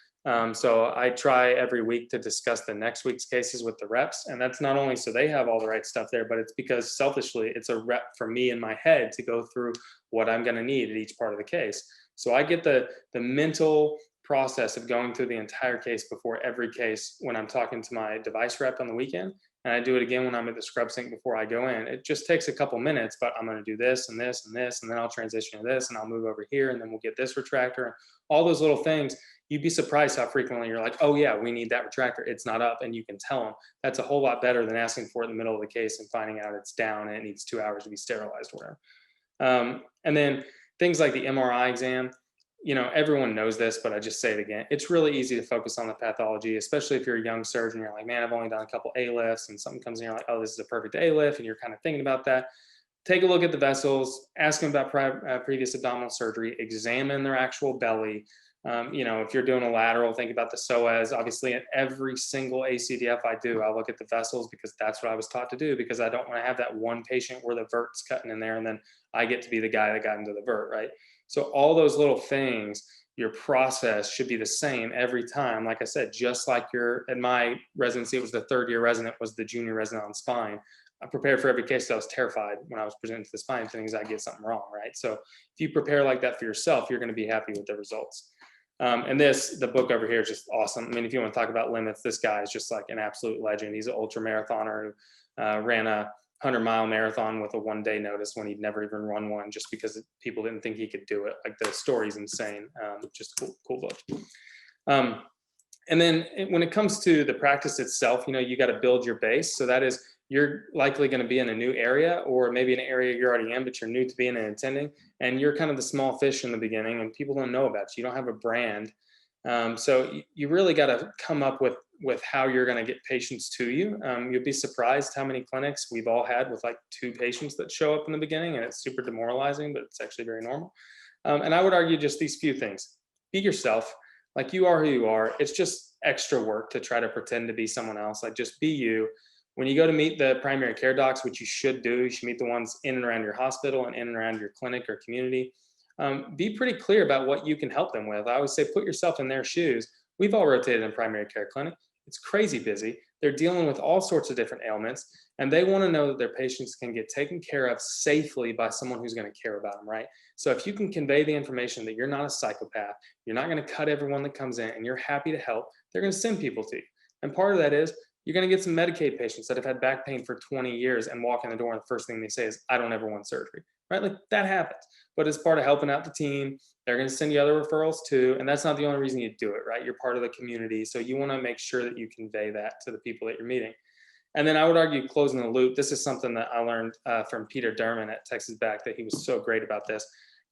So I try every week to discuss the next week's cases with the reps. And that's not only so they have all the right stuff there, but it's because selfishly, it's a rep for me in my head to go through what I'm going to need at each part of the case. So I get the mental process of going through the entire case before every case when I'm talking to my device rep on the weekend. And I do it again when I'm at the scrub sink before I go in. It just takes a couple minutes, but I'm going to do this and this and this, and then I'll transition to this, and I'll move over here, and then we'll get this retractor. All those little things, you'd be surprised how frequently you're like, oh yeah, we need that retractor. It's not up, and you can tell them. That's a whole lot better than asking for it in the middle of the case and finding out it's down and it needs 2 hours to be sterilized or whatever. And then things like the MRI exam, everyone knows this, but I just say it again. It's really easy to focus on the pathology, especially if you're a young surgeon. You're like, man, I've only done a couple A-lifts, and something comes in, you're like, oh, this is a perfect A-lift, and you're kind of thinking about that. Take a look at the vessels, ask them about previous abdominal surgery, examine their actual belly. If you're doing a lateral, think about the psoas. Obviously, in every single ACDF I do, I look at the vessels, because that's what I was taught to do, because I don't want to have that one patient where the vert's cutting in there and then I get to be the guy that got into the vert, right? So all those little things, your process should be the same every time. Like I said, just like at my residency, it was the third-year resident, was the junior resident on spine. I prepared for every case. So I was terrified when I was presenting to the spine things, I'd get something wrong, right? So if you prepare like that for yourself, you're going to be happy with the results. And the book over here is just awesome. I mean, if you want to talk about limits, this guy is just like an absolute legend. He's an ultra marathoner who ran a 100-mile marathon with a 1-day notice when he'd never even run one, just because people didn't think he could do it. Like, the story's insane. Just cool book. And then when it comes to the practice itself, you got to build your base. So that is, you're likely going to be in a new area, or maybe an area you're already in, but you're new to being an attending, and you're kind of the small fish in the beginning, and people don't know about you. You don't have a brand. So you really got to come up with how you're going to get patients to you. You'll be surprised how many clinics we've all had with like 2 patients that show up in the beginning, and it's super demoralizing, but it's actually very normal. And I would argue just these few things. Be yourself. Like, you are who you are. It's just extra work to try to pretend to be someone else. Like, just be you. When you go to meet the primary care docs, which you should do, you should meet the ones in and around your hospital and in and around your clinic or community. Be pretty clear about what you can help them with. I always say, put yourself in their shoes. We've all rotated in primary care clinic. It's crazy busy. They're dealing with all sorts of different ailments, and they want to know that their patients can get taken care of safely by someone who's going to care about them, right? So if you can convey the information that you're not a psychopath, you're not going to cut everyone that comes in, and you're happy to help, they're going to send people to you. And part of that is you're going to get some Medicaid patients that have had back pain for 20 years and walk in the door, and the first thing they say is, I don't ever want surgery, right? Like that happens. But as part of helping out the team, they're going to send you other referrals too. And that's not the only reason you do it, right? You're part of the community. So you want to make sure that you convey that to the people that you're meeting. And then I would argue closing the loop. This is something that I learned from Peter Derman at Texas Back, that he was so great about this.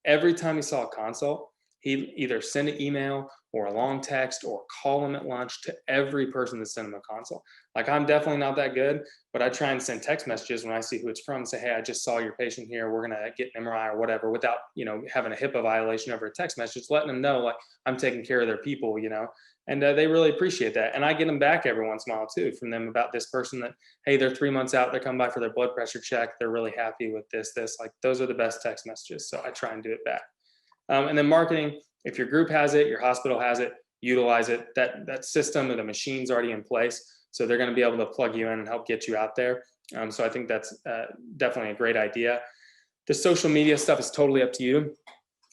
Every time he saw a consult, he'd either send an email or a long text or call him at lunch to every person that sent him a consult. Like, I'm definitely not that good, but I try and send text messages when I see who it's from and say, hey, I just saw your patient here. We're going to get an MRI or whatever, without, having a HIPAA violation over a text message, letting them know, like, I'm taking care of their people, and they really appreciate that. And I get them back every once in a while too, from them about this person that, hey, they're 3 months out, they're coming by for their blood pressure check. They're really happy with this, like, those are the best text messages. So I try and do it back. And then marketing, if your group has it, your hospital has it, utilize it. That system or the machine's already in place. So they're going to be able to plug you in and help get you out there. So I think that's definitely a great idea. The social media stuff is totally up to you.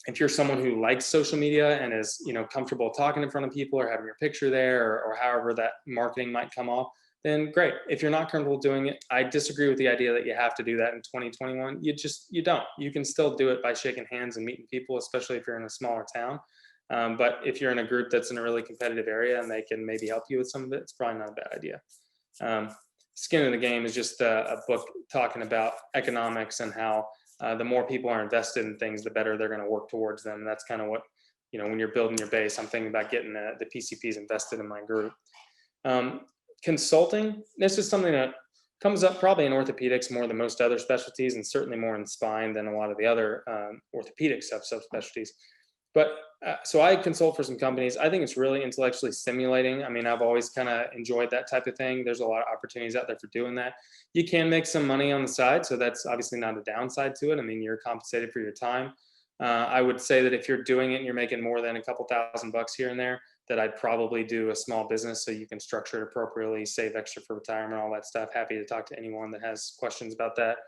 If you're someone who likes social media and is, comfortable talking in front of people or having your picture there, or however that marketing might come off, then great. If you're not comfortable doing it, I disagree with the idea that you have to do that in 2021. You don't. You can still do it by shaking hands and meeting people, especially if you're in a smaller town. But if you're in a group that's in a really competitive area and they can maybe help you with some of it, it's probably not a bad idea. Skin in the Game is just a book talking about economics and how the more people are invested in things, the better they're going to work towards them. And that's kind of what, when you're building your base, I'm thinking about getting the PCPs invested in my group. Consulting, this is something that comes up probably in orthopedics more than most other specialties, and certainly more in spine than a lot of the other orthopedic subspecialties. But so I consult for some companies. I think it's really intellectually stimulating. I mean, I've always kind of enjoyed that type of thing. There's a lot of opportunities out there for doing that. You can make some money on the side, so that's obviously not a downside to it. I mean, you're compensated for your time. I would say that if you're doing it and you're making more than a couple $1,000 here and there, that I'd probably do a small business so you can structure it appropriately, save extra for retirement, all that stuff. Happy to talk to anyone that has questions about that.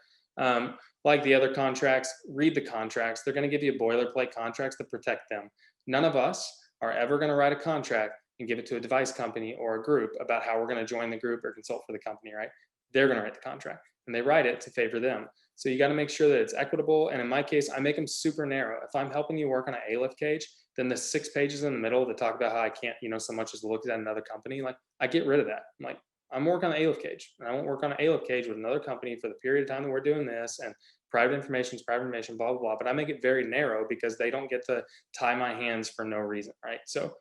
Like the other contracts, read the contracts. They're going to give you boilerplate contracts that protect them. None of us are ever going to write a contract and give it to a device company or a group about how we're going to join the group or consult for the company, right? They're going to write the contract, and they write it to favor them. So you got to make sure that it's equitable. And in my case, I make them super narrow. If I'm helping you work on an ALIF cage, then the 6 pages in the middle that talk about how I can't, so much as look at another company, like, I get rid of that. I'm like, I'm working on an ALIF cage, and I won't work on an ALIF cage with another company for the period of time that we're doing this, and private information is private information, blah, blah, blah. But I make it very narrow because they don't get to tie my hands for no reason, right? So,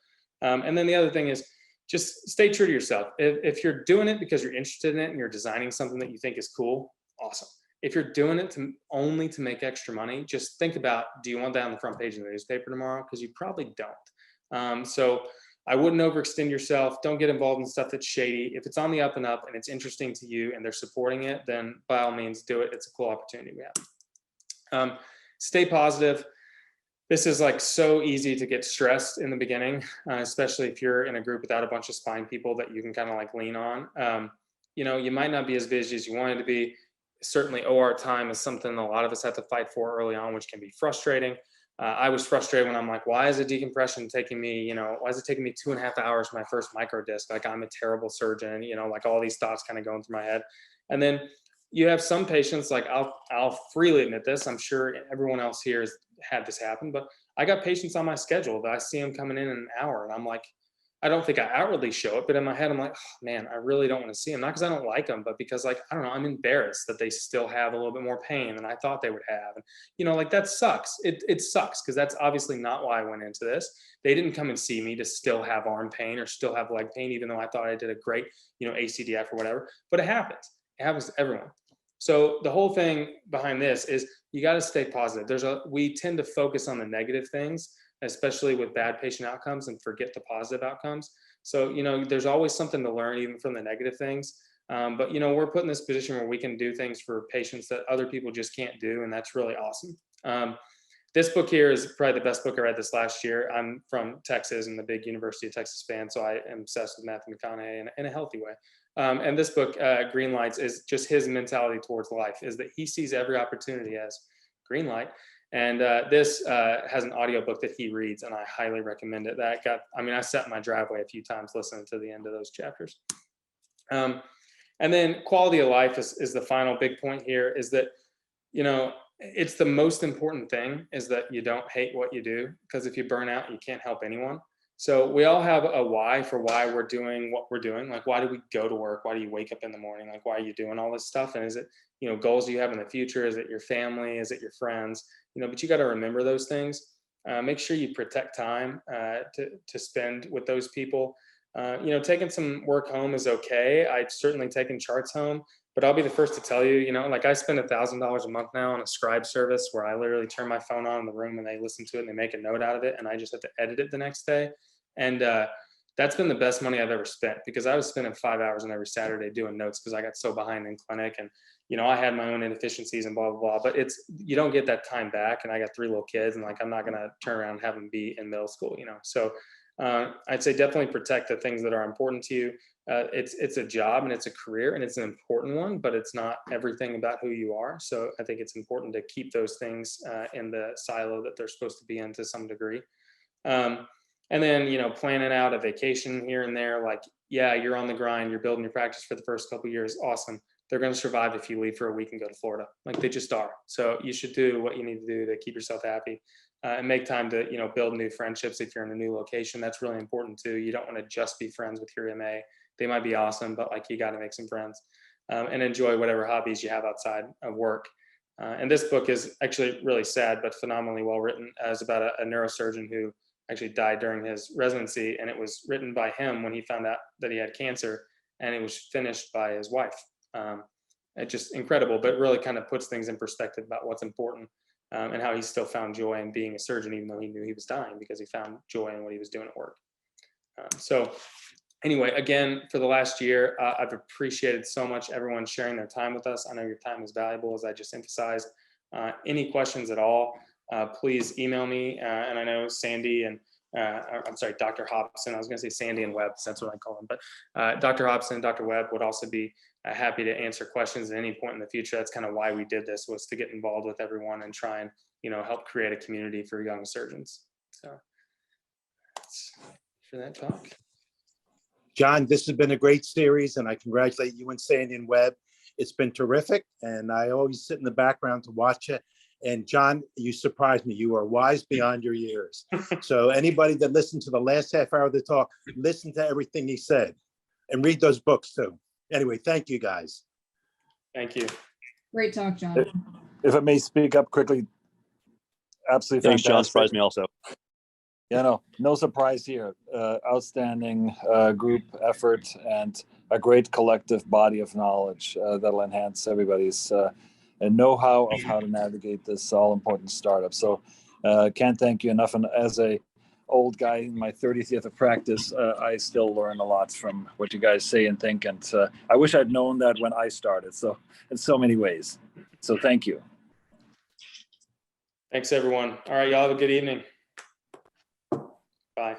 and then the other thing is just stay true to yourself. If you're doing it because you're interested in it and you're designing something that you think is cool, awesome. If you're doing it only to make extra money, just think about, do you want that on the front page of the newspaper tomorrow? Because you probably don't. So I wouldn't overextend yourself. Don't get involved in stuff that's shady. If it's on the up and up and it's interesting to you and they're supporting it, then by all means do it. It's a cool opportunity we have. Stay positive. This is like so easy to get stressed in the beginning, especially if you're in a group without a bunch of spine people that you can kind of like lean on. You might not be as busy as you wanted to be. Certainly OR time is something a lot of us have to fight for early on, which can be frustrating. I was frustrated when I'm like, why is a decompression taking me, why is it taking me 2.5 hours for my first micro disc? Like, I'm a terrible surgeon, like all these thoughts kind of going through my head. And then you have some patients, like I'll freely admit this, I'm sure everyone else here has had this happen, but I got patients on my schedule that I see them coming in an hour, and I'm like, I don't think I outwardly show it, but in my head, I'm like, oh, man, I really don't want to see them. Not because I don't like them, but because, like, I don't know, I'm embarrassed that they still have a little bit more pain than I thought they would have. And, like, that sucks. It sucks because that's obviously not why I went into this. They didn't come and see me to still have arm pain or still have leg pain, even though I thought I did a great, ACDF or whatever. But it happens. It happens to everyone. So the whole thing behind this is you got to stay positive. We tend to focus on the negative things, especially with bad patient outcomes, and forget the positive outcomes. So, there's always something to learn even from the negative things. But, we're put in this position where we can do things for patients that other people just can't do. And that's really awesome. This book here is probably the best book I read this last year. I'm from Texas and the big University of Texas fan, so I am obsessed with Matthew McConaughey in a healthy way. And this book, Green Lights, is just his mentality towards life, is that he sees every opportunity as green light. And this has an audiobook that he reads, and I highly recommend it. I sat in my driveway a few times listening to the end of those chapters. And then quality of life is the final big point here, is that, it's the most important thing, is that you don't hate what you do, because if you burn out, you can't help anyone. So we all have a why for why we're doing what we're doing. Like, why do we go to work? Why do you wake up in the morning? Like, why are you doing all this stuff? And is it, goals you have in the future? Is it your family? Is it your friends? But you got to remember those things. Make sure you protect time to spend with those people. Taking some work home is okay. I've certainly taken charts home, but I'll be the first to tell you, like, I spend $1,000 a month now on a scribe service where I literally turn my phone on in the room and they listen to it and they make a note out of it, and I just have to edit it the next day. And that's been the best money I've ever spent, because I was spending 5 hours on every Saturday doing notes because I got so behind in clinic, and I had my own inefficiencies and blah blah blah. But you don't get that time back, and I got 3 little kids, and like, I'm not gonna turn around and have them be in middle school, So I'd say definitely protect the things that are important to you. It's a job and it's a career and it's an important one, but it's not everything about who you are. So I think it's important to keep those things in the silo that they're supposed to be in to some degree. And then, planning out a vacation here and there, like, yeah, you're on the grind, you're building your practice for the first couple of years. Awesome. They're going to survive if you leave for a week and go to Florida. Like, they just are. So you should do what you need to do to keep yourself happy. And make time to, build new friendships if you're in a new location. That's really important too. You don't want to just be friends with your MA. They might be awesome, but like, you got to make some friends and enjoy whatever hobbies you have outside of work. And this book is actually really sad, but phenomenally well written. It's about a neurosurgeon who actually died during his residency, and it was written by him when he found out that he had cancer, and it was finished by his wife. It's just incredible, but really kind of puts things in perspective about what's important. And how he still found joy in being a surgeon, even though he knew he was dying, because he found joy in what he was doing at work. So anyway, again, for the last year, I've appreciated so much everyone sharing their time with us. I know your time is valuable, as I just emphasized. Any questions at all, please email me. And I know Sandy and I'm sorry, Dr. Hobson. I was going to say Sandy and Webb. That's what I call him. But Dr. Hobson and Dr. Webb would also be happy to answer questions at any point in the future. That's kind of why we did this, was to get involved with everyone and try and, help create a community for young surgeons. So that's for that talk. John, this has been a great series, and I congratulate you and Sandy and Webb. It's been terrific, and I always sit in the background to watch it. And John, you surprised me. You are wise beyond your years. So anybody that listened to the last half hour of the talk, listen to everything he said and read those books too. Anyway, thank you guys. Thank you. Great talk, John. If I may speak up quickly, absolutely Thanks, John. fantastic. Surprised me also. Yeah, no surprise here. Outstanding group effort and a great collective body of knowledge that'll enhance everybody's know-how of how to navigate this all-important startup. So can't thank you enough. And as a old guy in my 30th year of practice, I still learn a lot from what you guys say and think. And I wish I'd known that when I started. So in so many ways. So thank you. Thanks, everyone. All right, y'all have a good evening. Bye.